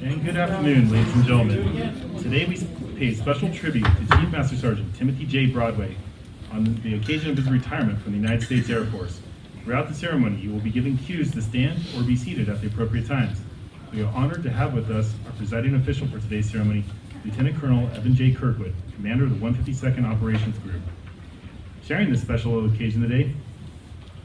And good afternoon, ladies and gentlemen. Today we pay special tribute to Chief Master Sgt. Timothy J. Broadway on the occasion of his retirement from the United States Air Force. Throughout the ceremony, you will be given cues to stand or be seated at the appropriate times. We are honored to have with us our presiding official for today's ceremony, Lieutenant Colonel Evan J. Kirkwood, commander of the 152nd Operations Group. Sharing this special occasion today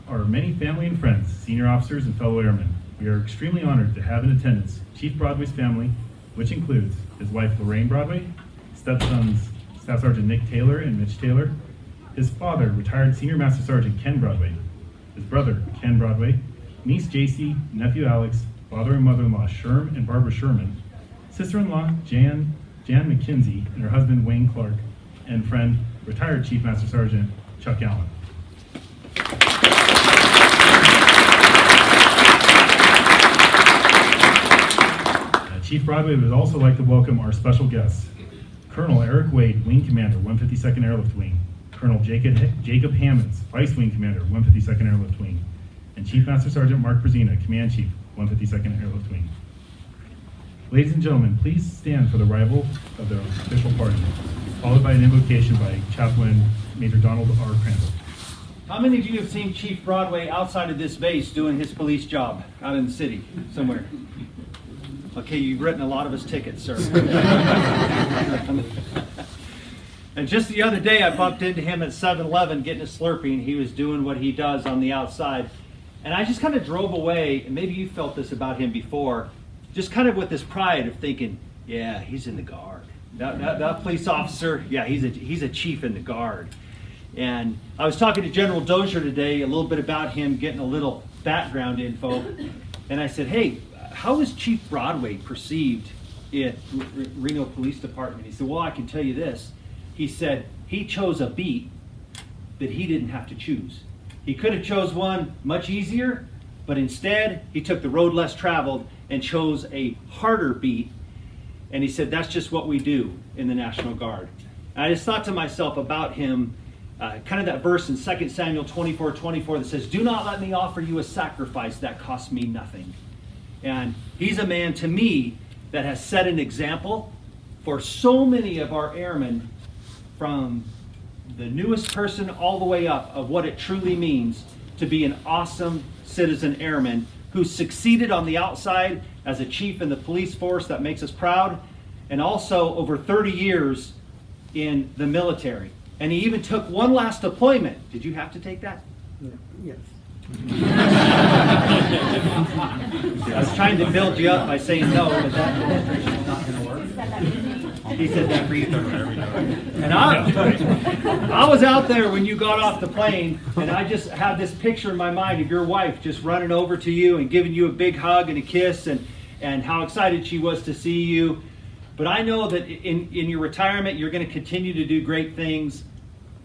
are many family and friends, senior officers, and fellow airmen. We are extremely honored to have in attendance Chief Broadway's family, which includes his wife Lorraine Broadway, stepsons Staff Sergeant Nick Taylor and Mitch Taylor, his father, retired Senior Master Sergeant Ken Broadway, his brother Ken Broadway, niece JC, nephew Alex, father and mother-in-law Sherm and Barbara Sherman, sister-in-law Jan McKenzie and her husband Wayne Clark, and friend, retired Chief Master Sergeant Chuck Allen. Chief Broadway would also like to welcome our special guests, Colonel Eric Wade, Wing Commander, 152nd Airlift Wing, Colonel Jacob Hammonds, Vice Wing Commander, 152nd Airlift Wing, and Chief Master Sergeant Mark Brzezina, Command Chief, 152nd Airlift Wing. Ladies and gentlemen, please stand for the arrival of the official party, followed by an invocation by Chaplain Major Donald R. Crandall. How many of you have seen Chief Broadway outside of this base doing his police job out in the city somewhere? Okay, you've written a lot of his tickets, sir. And just the other day, I bumped into him at 7-Eleven getting a Slurpee, and he was doing what he does on the outside. And I just kind of drove away, and maybe you felt this about him before, just kind of with this pride of thinking, yeah, he's in the Guard. That police officer, yeah, he's a chief in the Guard. And I was talking to General Dozier today a little bit about him, getting a little background info. And I said, hey, how is Chief Broadway perceived in Reno Police Department? He said, well, I can tell you this. He said he chose a beat that he didn't have to choose. He could have chose one much easier, but instead he took the road less traveled and chose a harder beat. And he said, that's just what we do in the National Guard. And I just thought to myself about him, kind of that verse in 2 Samuel 24:24 that says, do not let me offer you a sacrifice that costs me nothing. And he's a man to me that has set an example for so many of our airmen, from the newest person all the way up, of what it truly means to be an awesome citizen airman who succeeded on the outside as a chief in the police force that makes us proud, and also over 30 years in the military. And he even took one last deployment. Did you have to take that? Yes. I was trying to build you up by saying no, but that demonstration's not going to work. He said that for you. And I was out there when you got off the plane, and I just had this picture in my mind of your wife just running over to you and giving you a big hug and a kiss, and how excited she was to see you. But I know that in your retirement, you're going to continue to do great things.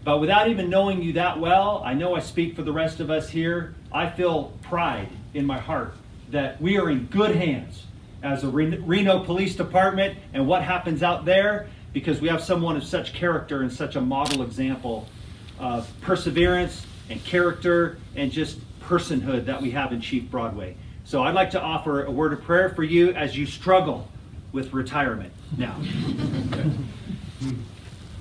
But without even knowing you that well, I know I speak for the rest of us here, I feel pride in my heart that we are in good hands as a Reno Police Department and what happens out there, because we have someone of such character and such a model example of perseverance and character and just personhood that we have in Chief Broadway. So I'd like to offer a word of prayer for you as you struggle with retirement now.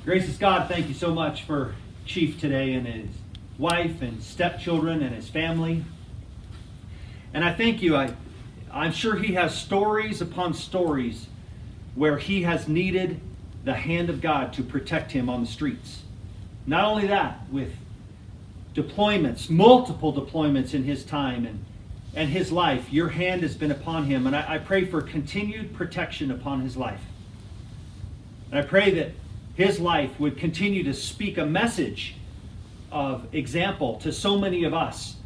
Gracious God, thank you so much for Chief today and his wife and stepchildren and his family. And I thank you. I'm sure he has stories upon stories where he has needed the hand of God to protect him on the streets. Not only that, with deployments, multiple deployments in his time and his life, your hand has been upon him. And I pray for continued protection upon his life. And I pray that his life would continue to speak a message of example to so many of us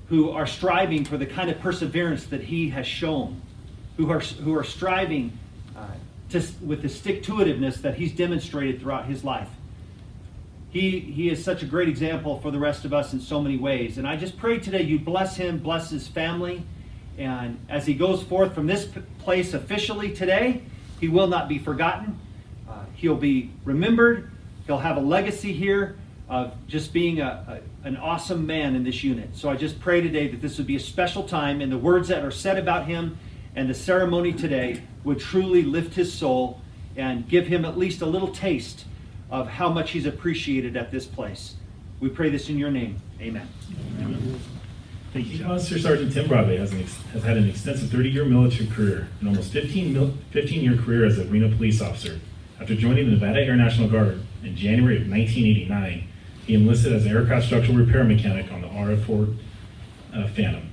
who are striving for the kind of perseverance that he has shown, who are striving with the stick-to-itiveness that he's demonstrated throughout his life. He is such a great example for the rest of us in so many ways. And I just pray today you bless him, bless his family, and as he goes forth from this place officially today, he will not be forgotten. He'll be remembered. He'll have a legacy here of just being an awesome man in this unit. So I just pray today that this would be a special time, and the words that are said about him and the ceremony today would truly lift his soul and give him at least a little taste of how much he's appreciated at this place. We pray this in your name. Amen. Thank you, Master Sergeant Tim Broadway has had an extensive 30-year military career, an almost 15-year career as a Reno police officer. After joining the Nevada Air National Guard in January of 1989, he enlisted as an aircraft structural repair mechanic on the RF-4 Phantom,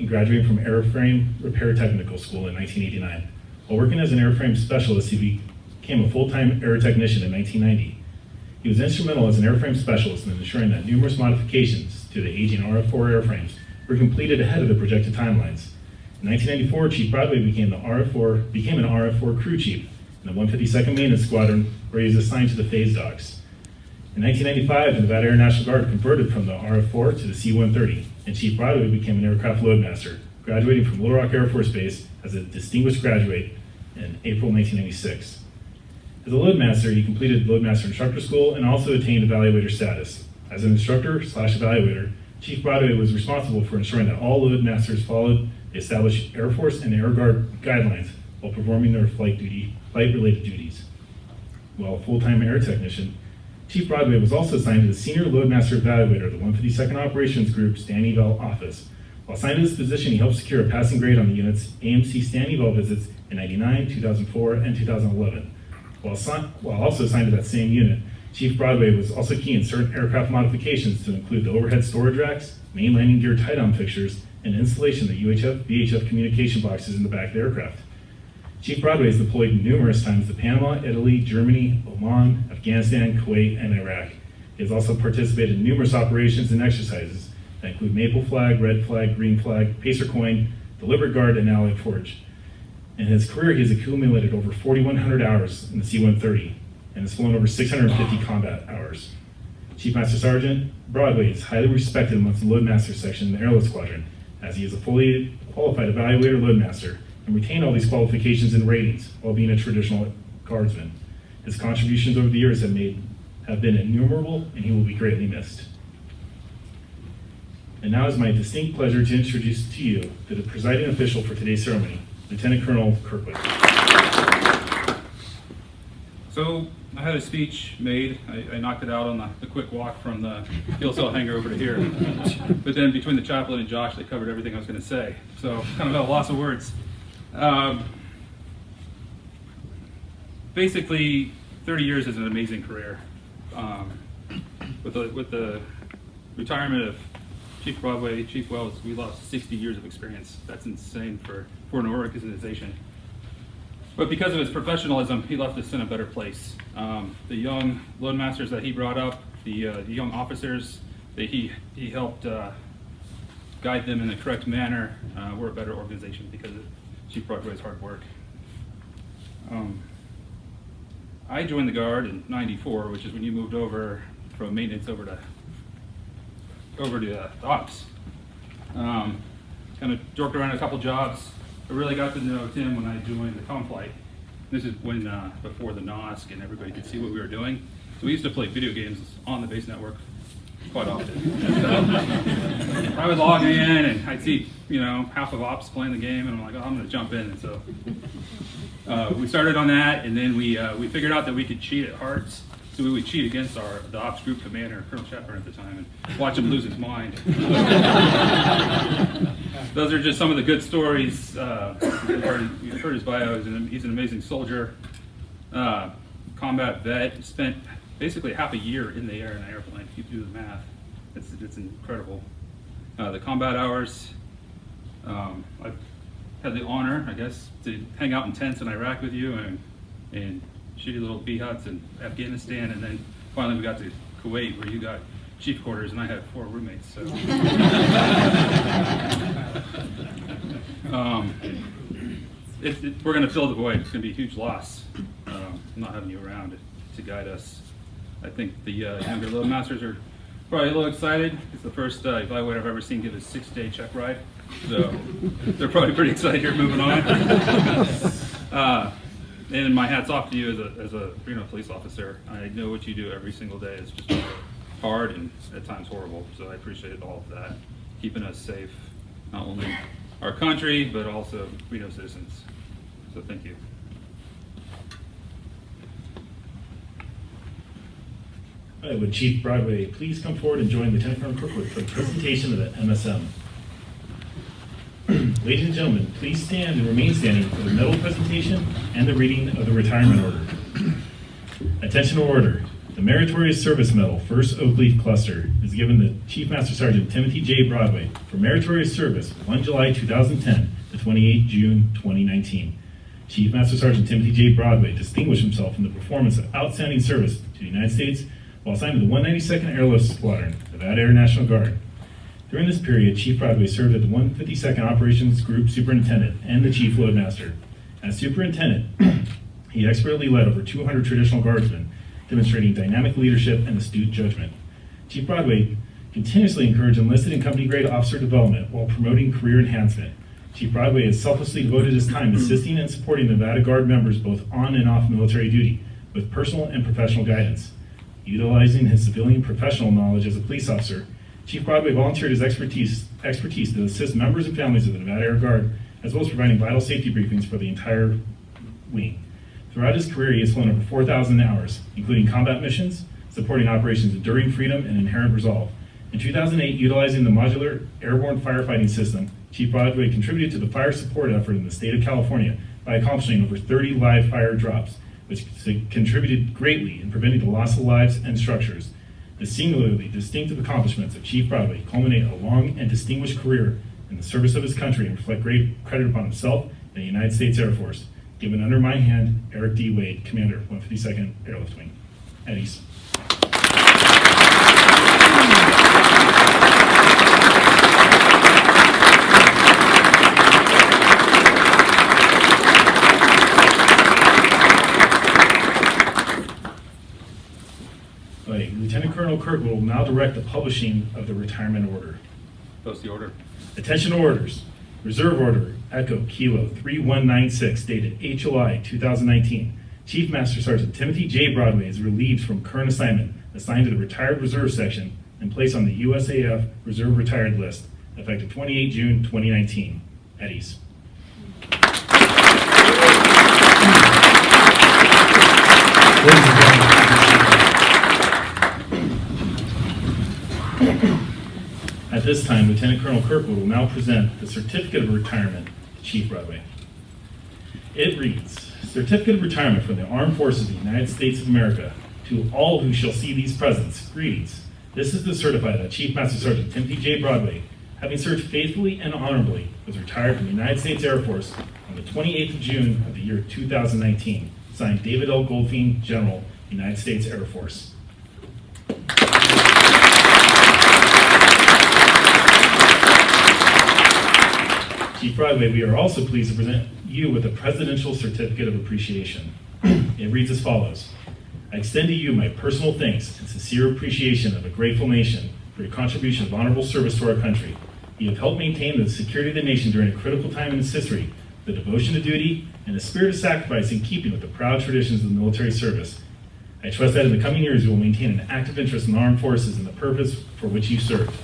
graduating from Airframe Repair Technical School in 1989. While working as an airframe specialist, he became a full-time air technician in 1990. He was instrumental as an airframe specialist in ensuring that numerous modifications to the aging RF-4 airframes were completed ahead of the projected timelines. In 1994, Chief Broadway became an RF-4 crew chief in the 152nd Maintenance Squadron, where he was assigned to the phase docks. In 1995, the Nevada Air National Guard converted from the RF-4 to the C-130, and Chief Broadway became an aircraft loadmaster, graduating from Little Rock Air Force Base as a distinguished graduate in April 1996. As a loadmaster, he completed Loadmaster Instructor School and also attained evaluator status. As an instructor/evaluator, Chief Broadway was responsible for ensuring that all loadmasters followed the established Air Force and Air Guard guidelines while performing their flight-related duties. While a full-time air technician, Chief Broadway was also assigned to the Senior Loadmaster Evaluator of the 152nd Operations Group Stand Eval Office. While assigned to this position, he helped secure a passing grade on the unit's AMC Stand Eval visits in 99, 2004, and 2011. While also assigned to that same unit, Chief Broadway was also key in certain aircraft modifications to include the overhead storage racks, main landing gear tie-down fixtures, and installation of the UHF-VHF communication boxes in the back of the aircraft. Chief Broadway has deployed numerous times to Panama, Italy, Germany, Oman, Afghanistan, Kuwait, and Iraq. He has also participated in numerous operations and exercises that include Maple Flag, Red Flag, Green Flag, Pacer Coin, Deliberate Guard, and Allied Forge. In his career, he has accumulated over 4,100 hours in the C-130 and has flown over 650 combat hours. Chief Master Sergeant Broadway is highly respected amongst the Loadmaster section in the Airlift Squadron, as he is a fully qualified evaluator loadmaster and retained all these qualifications and ratings while being a traditional guardsman. His contributions over the years have been innumerable, and he will be greatly missed. And now it is my distinct pleasure to introduce to you the presiding official for today's ceremony, Lieutenant Colonel Kirkwood. So I had a speech made. I knocked it out on the quick walk from the fuel cell hangar over to here. But then between the chaplain and Josh, they covered everything I was going to say. So kind of at a loss of words. Basically, 30 years is an amazing career. With the retirement of Chief Broadway, Chief Wells, we lost 60 years of experience. That's insane for an organization. But because of his professionalism, he left us in a better place. The young loadmasters that he brought up, the young officers that he helped guide them in the correct manner, we're a better organization because of Chief Broadway's hard work. I joined the Guard in '94, which is when you moved over from maintenance over to ops. Kind of joked around a couple jobs. I really got to know Tim when I joined the comm flight. This is when before the NOSC and everybody could see what we were doing. So we used to play video games on the base network quite often. So I would log in and I'd see half of ops playing the game, and I'm like, oh, I'm going to jump in. And so we started on that, and then we figured out that we could cheat at hearts. So we would cheat against the ops group commander, Colonel Shepard at the time, and watch him lose his mind. Those are just some of the good stories. You've heard his bio. He's an amazing soldier, combat vet. Spent basically half a year in the air in an airplane. If you do the math, it's incredible. The combat hours. I've had the honor, I guess, to hang out in tents in Iraq with you and shitty little bee huts in Afghanistan, and then finally we got to Kuwait, where you got chief quarters and I had 4 roommates. So we're going to fill the void. It's going to be a huge loss not having you around to guide us. I think the younger loadmasters are probably a little excited. It's the first evaluator I've ever seen give a 6-day check ride, so they're probably pretty excited you're moving on. And my hat's off to you as a Reno police officer. I know what you do every single day is just hard and at times horrible. So I appreciate all of that, keeping us safe, not only our country, but also Reno citizens. So thank you. All right, would Chief Broadway please come forward and join Lieutenant Colonel Kirkwood for the presentation of the MSM. Ladies and gentlemen, please stand and remain standing for the medal presentation and the reading of the retirement order. Attention order. The Meritorious Service Medal, 1st Oak Leaf Cluster, is given to Chief Master Sergeant Timothy J. Broadway for meritorious service 1 July 2010 to 28 June 2019. Chief Master Sergeant Timothy J. Broadway distinguished himself in the performance of outstanding service to the United States while assigned to the 192nd Airlift Squadron, Nevada Air National Guard. During this period, Chief Broadway served as the 152nd Operations Group Superintendent and the Chief Loadmaster. As Superintendent, he expertly led over 200 traditional guardsmen, demonstrating dynamic leadership and astute judgment. Chief Broadway continuously encouraged enlisted and company-grade officer development while promoting career enhancement. Chief Broadway has selflessly devoted his time assisting and supporting Nevada Guard members both on and off military duty with personal and professional guidance. Utilizing his civilian professional knowledge as a police officer, Chief Broadway volunteered his expertise to assist members and families of the Nevada Air Guard, as well as providing vital safety briefings for the entire wing. Throughout his career, he has flown over 4,000 hours, including combat missions, supporting operations Enduring Freedom and Inherent Resolve. In 2008, utilizing the modular airborne firefighting system, Chief Broadway contributed to the fire support effort in the state of California by accomplishing over 30 live fire drops, which contributed greatly in preventing the loss of lives and structures. The singularly distinctive accomplishments of Chief Broadway culminate a long and distinguished career in the service of his country and reflect great credit upon himself and the United States Air Force. Given under my hand, Eric D. Wade, Commander, 152nd Airlift Wing. At ease. Lieutenant Colonel Kirkwood will now direct the publishing of the retirement order. Post the order. Attention orders. Reserve Order, Echo Kilo 3196, dated 8 July 2019. Chief Master Sergeant Timothy J. Broadway is relieved from current assignment, assigned to the Retired Reserve Section, and placed on the USAF Reserve Retired List, effective 28 June 2019. At ease. At this time, Lieutenant Colonel Kirkwood will now present the Certificate of Retirement to Chief Broadway. It reads, Certificate of Retirement from the Armed Forces of the United States of America. To all who shall see these presents, greetings. This is to certify that Chief Master Sergeant Timothy J. Broadway, having served faithfully and honorably, was retired from the United States Air Force on the 28th of June of the year 2019. Signed, David L. Goldfein, General, United States Air Force. Chief Broadway, we are also pleased to present you with a Presidential Certificate of Appreciation. It reads as follows. I extend to you my personal thanks and sincere appreciation of a grateful nation for your contribution of honorable service to our country. You have helped maintain the security of the nation during a critical time in its history, the devotion to duty, and the spirit of sacrifice in keeping with the proud traditions of the military service. I trust that in the coming years you will maintain an active interest in the armed forces and the purpose for which you served.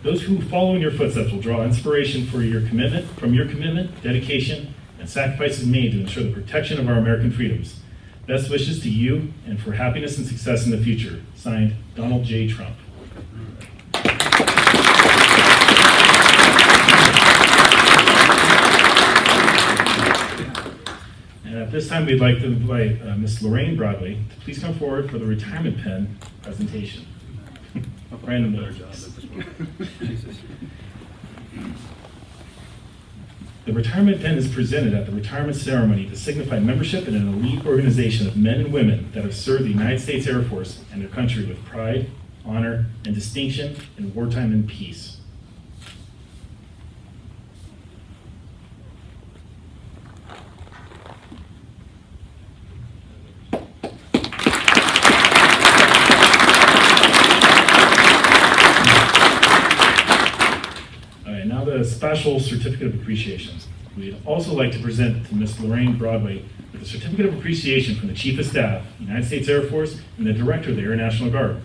Those who follow in your footsteps will draw inspiration from your commitment, dedication, and sacrifices made to ensure the protection of our American freedoms. Best wishes to you and for happiness and success in the future. Signed, Donald J. Trump. And at this time, we'd like to invite Ms. Lorraine Broadway to please come forward for the retirement pen presentation. Random better job at this one. The retirement pen is presented at the retirement ceremony to signify membership in an elite organization of men and women that have served the United States Air Force and their country with pride, honor, and distinction in wartime and peace. A special certificate of appreciation. We'd also like to present to Ms. Lorraine Broadway with a certificate of appreciation from the Chief of Staff, United States Air Force, and the Director of the Air National Guard.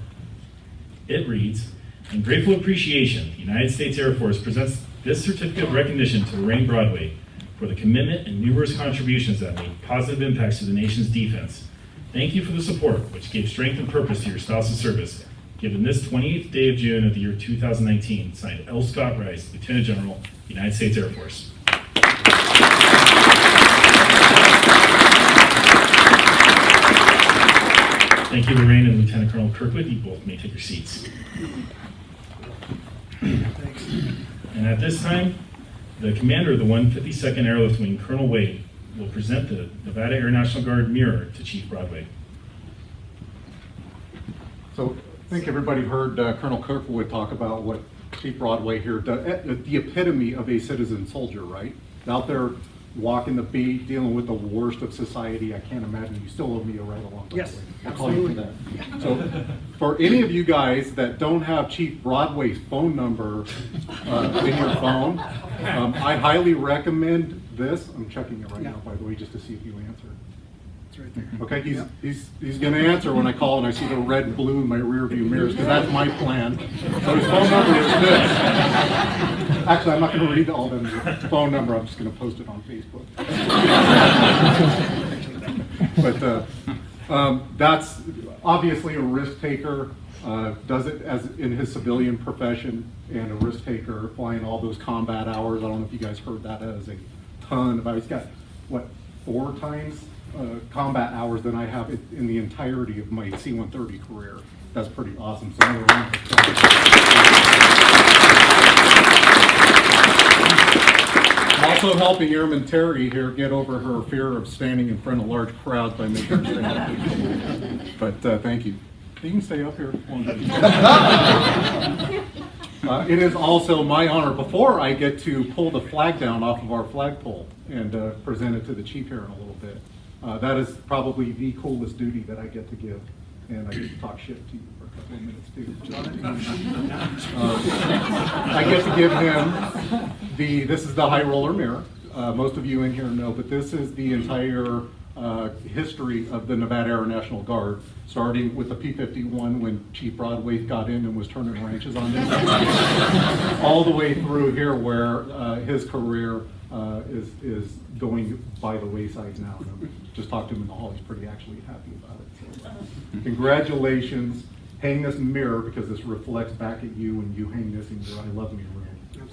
It reads, in grateful appreciation, the United States Air Force presents This certificate of recognition to Lorraine Broadway for the commitment and numerous contributions that made positive impacts to the nation's defense. Thank you for the support, which gave strength and purpose to your spouse's service. Given this 28th day of June of the year 2019, signed L. Scott Rice, Lieutenant General, United States Air Force. Thank you, Lorraine and Lieutenant Colonel Kirkwood. You both may take your seats. And at this time, the commander of the 152nd Airlift Wing, Colonel Wade, will present the Nevada Air National Guard mirror to Chief Broadway. So I think everybody heard Colonel Kirkwood talk about what Chief Broadway here does, the epitome of a citizen soldier, right? Out there walking the beat, dealing with the worst of society. I can't imagine. You still owe me a ride along. Yes, I'll call you for that. So for any of you guys that don't have Chief Broadway's phone number in your phone, I highly recommend this. I'm checking it right now, by the way, just to see if you answer. It's right there. Okay, he's going to answer when I call and I see the red and blue in my rear view mirrors, because that's my plan. So his phone number is this. Actually, I'm not going to read all the phone number. I'm just going to post it on Facebook. But that's obviously a risk taker. Does it as in his civilian profession, and a risk taker flying all those combat hours. I don't know if you guys heard that as a ton of. He's got what 4 times combat hours than I have in the entirety of my C-130 career. That's pretty awesome. So another round of applause. Also helping Airman Terry here get over her fear of standing in front of large crowds by making her stand up. But thank you. You can stay up here. It is also my honor, before I get to pull the flag down off of our flagpole and present it to the chief here in a little bit. That is probably the coolest duty that I get to give, and I get to talk shit to you for a couple of minutes too. I get to give him this is the high roller mirror. Most of you in here know, but this is the entire history of the Nevada Air National Guard, starting with the P-51 when Chief Broadway got in and was turning wrenches on this, all the way through here where his career is going by the wayside now. And I just talked to him in the hall. He's pretty actually happy about it. So, congratulations. Hang this mirror because this reflects back at you, and you hang this in your I love me room.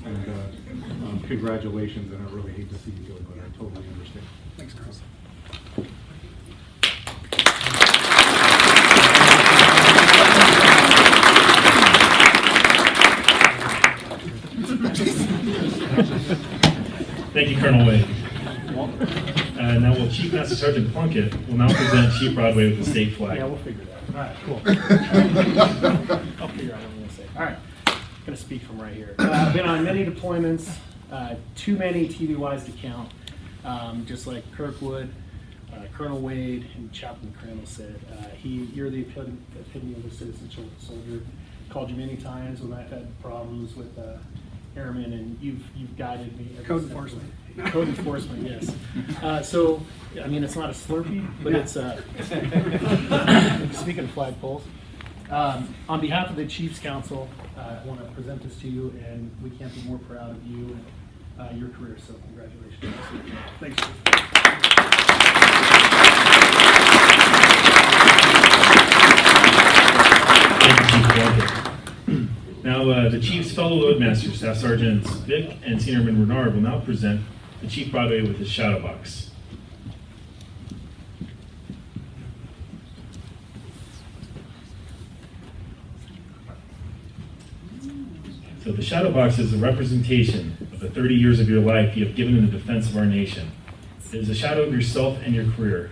And congratulations, and I really hate to see you go, but I totally understand. Thanks, Chris. Thank you, Colonel Wade. Now will Chief Master Sergeant Plunkett will now present Chief Broadway with the state flag. Yeah, we'll figure it out. All right, cool. I'll figure out what I'm going to say. All right, I'm going to speak from right here. I've been on many deployments, too many TVYs to count. Just like Kirkwood, Colonel Wade, and Chaplain Crandall said, you're the epitome of a citizen soldier. Called you many times when I've had problems with airmen, and you've guided me. Code enforcement. Code enforcement, yes. So, I mean, it's not a Slurpee, but it's speaking of flagpoles. On behalf of the Chiefs Council, I want to present this to you, and we can't be more proud of you and your career. So, congratulations. Thanks. Thank you, Chief Plunkett. Now, the Chief's fellow loadmasters, Staff Sergeants Vic and Senior Airman Renard, will now present the Chief Broadway with his shadow box. So the shadow box is a representation of the 30 years of your life you have given in the defense of our nation. It is a shadow of yourself and your career.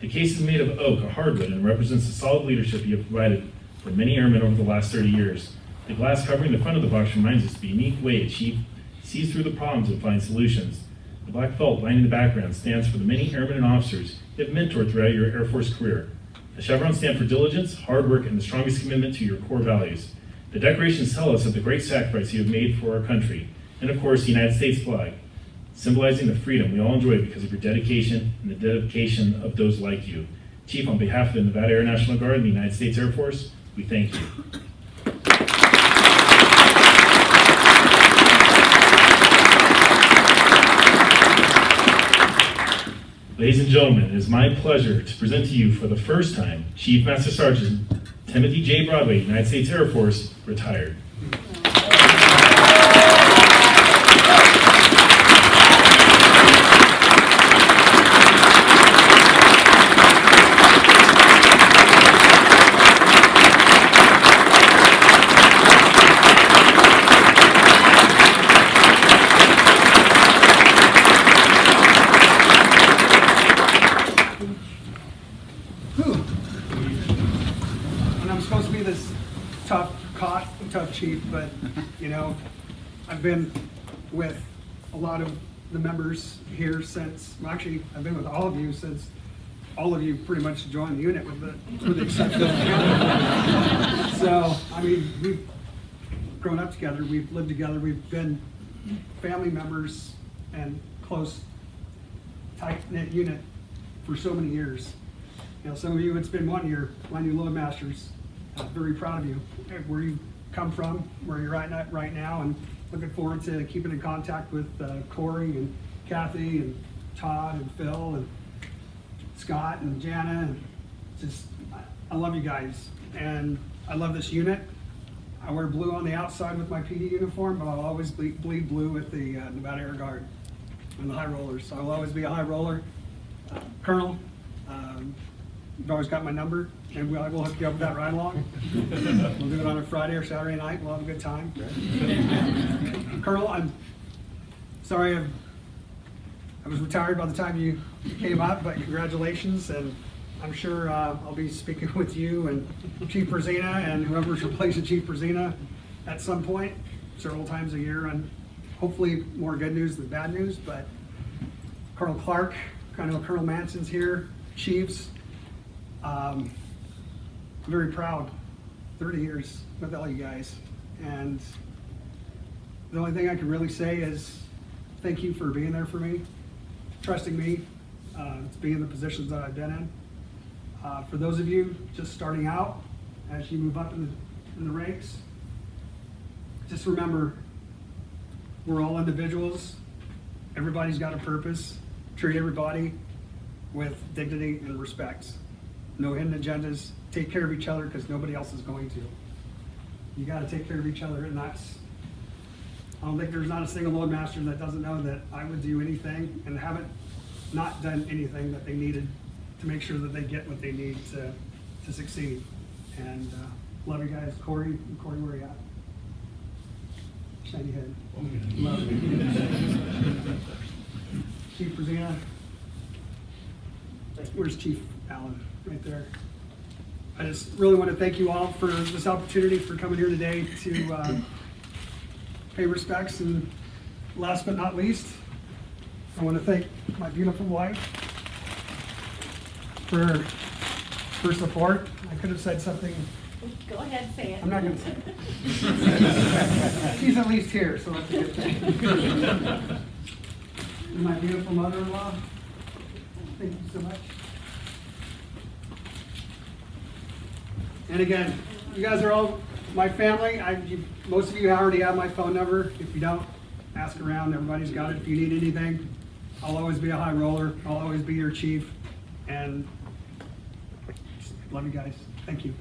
The case is made of oak, a hardwood, and represents the solid leadership you have provided for many airmen over the last 30 years. The glass covering the front of the box reminds us of the unique way Chief sees through the problems and finds solutions. The black felt lining the background stands for the many airmen and officers you have mentored throughout your Air Force career. The chevrons stand for diligence, hard work, and the strongest commitment to your core values. The decorations tell us of the great sacrifice you have made for our country, and of course the United States flag, symbolizing the freedom we all enjoy because of your dedication and the dedication of those like you. Chief, on behalf of the Nevada Air National Guard and the United States Air Force, we thank you. Ladies and gentlemen, it is my pleasure to present to you for the first time Chief Master Sergeant Timothy J. Broadway, United States Air Force, retired. And I'm supposed to be this tough chief, but you know, I've been with a lot of the members here since, well, actually, I've been with all of you since all of you pretty much joined the unit with the exception of Hannah. So, I mean, we've grown up together, we've lived together, we've been family members and close, tight-knit unit for so many years. You know, some of you, it's been 1 year, my new Load Masters. I'm very proud of you, where you come from, where you're at right now, and looking forward to keeping in contact with Corey and Kathy and Todd and Phil and Scott and Jana. And just, I love you guys, and I love this unit. I wear blue on the outside with my PD uniform, but I'll always bleed blue with the Nevada Air Guard and the high rollers. So I'll always be a high roller. Colonel, you've always got my number, and I will hook you up with that ride along. We'll do it on a Friday or Saturday night. We'll have a good time. Colonel, I'm sorry I was retired by the time you came up, but congratulations, and I'm sure I'll be speaking with you and Chief Brzezina and whoever's replacing Chief Brzezina at some point, several times a year, and hopefully more good news than bad news. But Colonel Clark, I know Colonel Manson's here, Chiefs. I'm very proud, 30 years with all you guys. And the only thing I can really say is thank you for being there for me, trusting me, to be in the positions that I've been in. For those of you just starting out, as you move up in the ranks, just remember, we're all individuals. Everybody's got a purpose. Treat everybody with dignity and respect. No hidden agendas. Take care of each other, because nobody else is going to. You got to take care of each other, and I don't think there's not a single Load Master that doesn't know that I would do anything and haven't not done anything that they needed to make sure that they get what they need to succeed. And love you guys. Corey, where are you at? Shiny head. Love you. Chief Brzezina. Where's Chief Allen? Right there. I just really want to thank you all for this opportunity, for coming here today to pay respects. And last but not least, I want to thank my beautiful wife for her support. I could have said something. Go ahead, say it. I'm not going to say it. She's at least here, so that's a good thing. And my beautiful mother-in-law, thank you so much. And again, you guys are all my family. Most of you already have my phone number. If you don't, ask around. Everybody's got it. If you need anything, I'll always be a high roller. I'll always be your chief. And love you guys. Thank you.